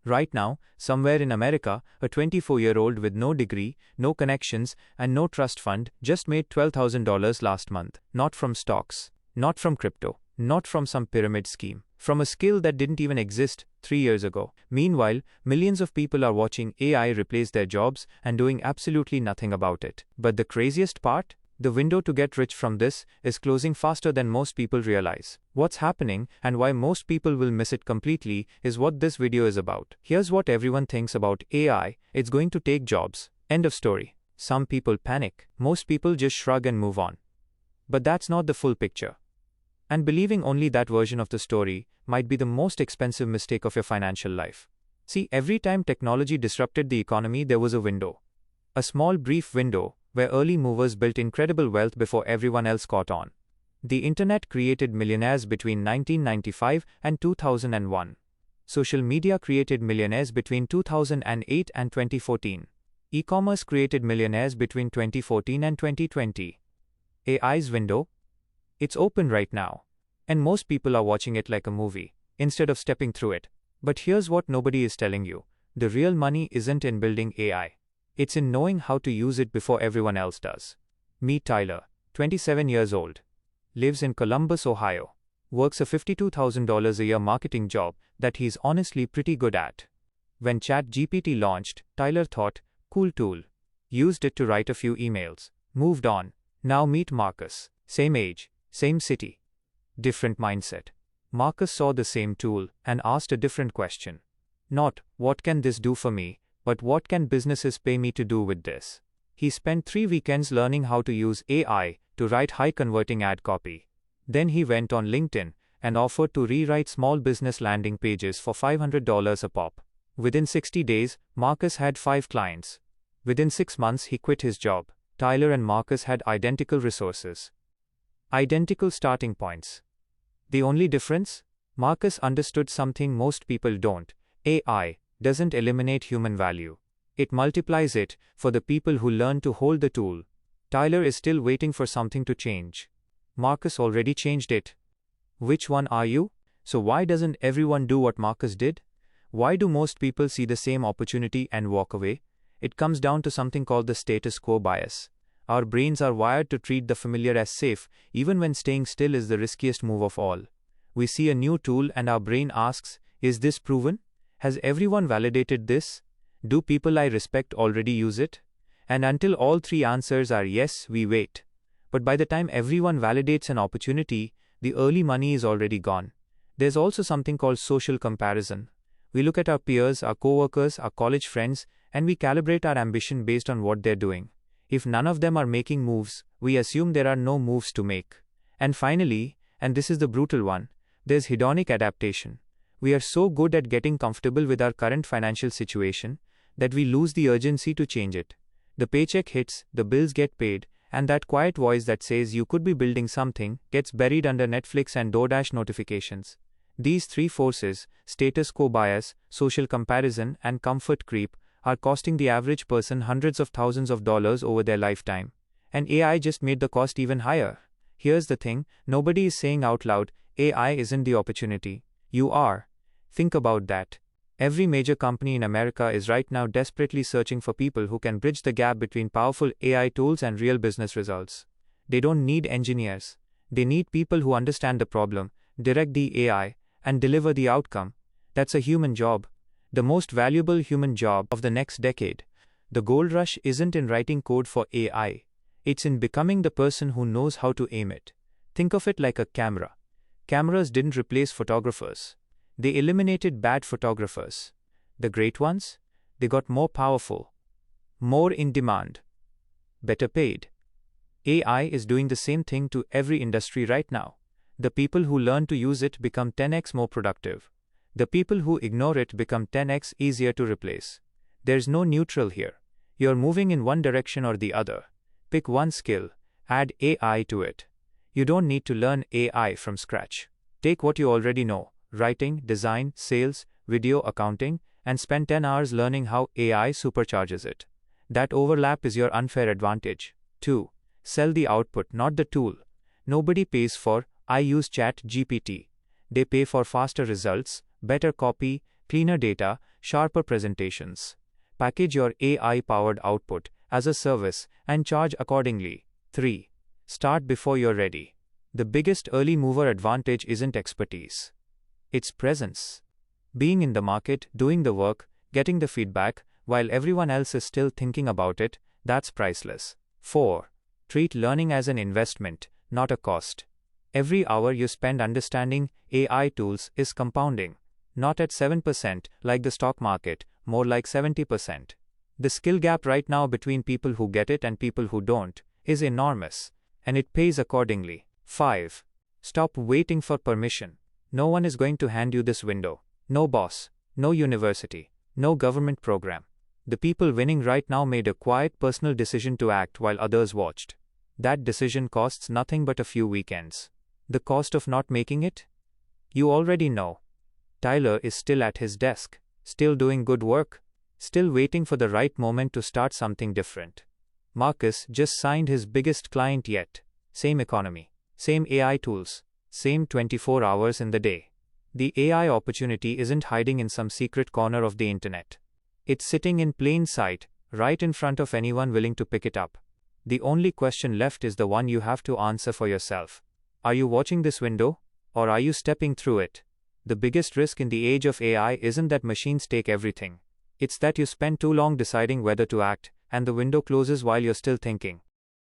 Right now, somewhere in America, a 24-year-old with no degree, no connections, and no trust fund just made $12,000 last month. Not from stocks, not from crypto, not from some pyramid scheme, from a skill that didn't even exist 3 years ago. Meanwhile, millions of people are watching AI replace their jobs and doing absolutely nothing about it. But the craziest part? The window to get rich from this is closing faster than most people realize. What's happening and why most people will miss it completely is what this video is about. Here's what everyone thinks about AI: it's going to take jobs. End of story. Some people panic. Most people just shrug and move on. But that's not the full picture. And believing only that version of the story might be the most expensive mistake of your financial life. See, every time technology disrupted the economy, there was a window. A small, brief window where early movers built incredible wealth before everyone else caught on. The internet created millionaires between 1995 and 2001. Social media created millionaires between 2008 and 2014. E-commerce created millionaires between 2014 and 2020. AI's window? It's open right now. And most people are watching it like a movie, instead of stepping through it. But here's what nobody is telling you. The real money isn't in building AI. It's in knowing how to use it before everyone else does. Meet Tyler, 27 years old. Lives in Columbus, Ohio. Works a $52,000 a year marketing job that he's honestly pretty good at. When ChatGPT launched, Tyler thought, cool tool. Used it to write a few emails. Moved on. Now meet Marcus. Same age, same city. Different mindset. Marcus saw the same tool and asked a different question. Not, what can this do for me? But what can businesses pay me to do with this? He spent 3 weekends learning how to use AI to write high-converting ad copy. Then he went on LinkedIn and offered to rewrite small business landing pages for $500 a pop. Within 60 days, Marcus had 5 clients. Within 6 months, he quit his job. Tyler and Marcus had identical resources. Identical starting points. The only difference? Marcus understood something most people don't. AI doesn't eliminate human value. It multiplies it for the people who learn to hold the tool. Tyler is still waiting for something to change. Marcus already changed it. Which one are you? So why doesn't everyone do what Marcus did? Why do most people see the same opportunity and walk away? It comes down to something called the status quo bias. Our brains are wired to treat the familiar as safe, even when staying still is the riskiest move of all. We see a new tool and our brain asks, is this proven? Has everyone validated this? Do people I respect already use it? And until all 3 answers are yes, we wait. But by the time everyone validates an opportunity, the early money is already gone. There's also something called social comparison. We look at our peers, our coworkers, our college friends, and we calibrate our ambition based on what they're doing. If none of them are making moves, we assume there are no moves to make. And finally, and this is the brutal one, there's hedonic adaptation. We are so good at getting comfortable with our current financial situation that we lose the urgency to change it. The paycheck hits, the bills get paid, and that quiet voice that says you could be building something gets buried under Netflix and DoorDash notifications. These 3 forces, status quo bias, social comparison, and comfort creep, are costing the average person hundreds of thousands of dollars over their lifetime. And AI just made the cost even higher. Here's the thing, nobody is saying out loud, AI isn't the opportunity. You are. Think about that. Every major company in America is right now desperately searching for people who can bridge the gap between powerful AI tools and real business results. They don't need engineers. They need people who understand the problem, direct the AI, and deliver the outcome. That's a human job. The most valuable human job of the next decade. The gold rush isn't in writing code for AI. It's in becoming the person who knows how to aim it. Think of it like a camera. Cameras didn't replace photographers. They eliminated bad photographers. The great ones? They got more powerful, more in demand, better paid. AI is doing the same thing to every industry right now. The people who learn to use it become 10x more productive. The people who ignore it become 10x easier to replace. There's no neutral here. You're moving in one direction or the other. Pick one skill, add AI to it. You don't need to learn AI from scratch. Take what you already know. Writing, design, sales, video, accounting, and spend 10 hours learning how AI supercharges it. That overlap is your unfair advantage. 2. Sell the output, not the tool. Nobody pays for, I use ChatGPT. They pay for faster results, better copy, cleaner data, sharper presentations. Package your AI-powered output as a service and charge accordingly. 3. Start before you're ready. The biggest early mover advantage isn't expertise. It's presence. Being in the market, doing the work, getting the feedback, while everyone else is still thinking about it, that's priceless. 4. Treat learning as an investment, not a cost. Every hour you spend understanding AI tools is compounding. Not at 7% like the stock market, more like 70%. The skill gap right now between people who get it and people who don't is enormous, and it pays accordingly. 5. Stop waiting for permission. No one is going to hand you this window. No boss, no university, no government program. The people winning right now made a quiet personal decision to act while others watched. That decision costs nothing but a few weekends. The cost of not making it? You already know. Tyler is still at his desk, still doing good work, still waiting for the right moment to start something different. Marcus just signed his biggest client yet. Same economy, same AI tools, same 24 hours in the day. The AI opportunity isn't hiding in some secret corner of the internet. It's sitting in plain sight, right in front of anyone willing to pick it up. The only question left is the one you have to answer for yourself. Are you watching this window, or are you stepping through it? The biggest risk in the age of AI isn't that machines take everything. It's that you spend too long deciding whether to act, and the window closes while you're still thinking.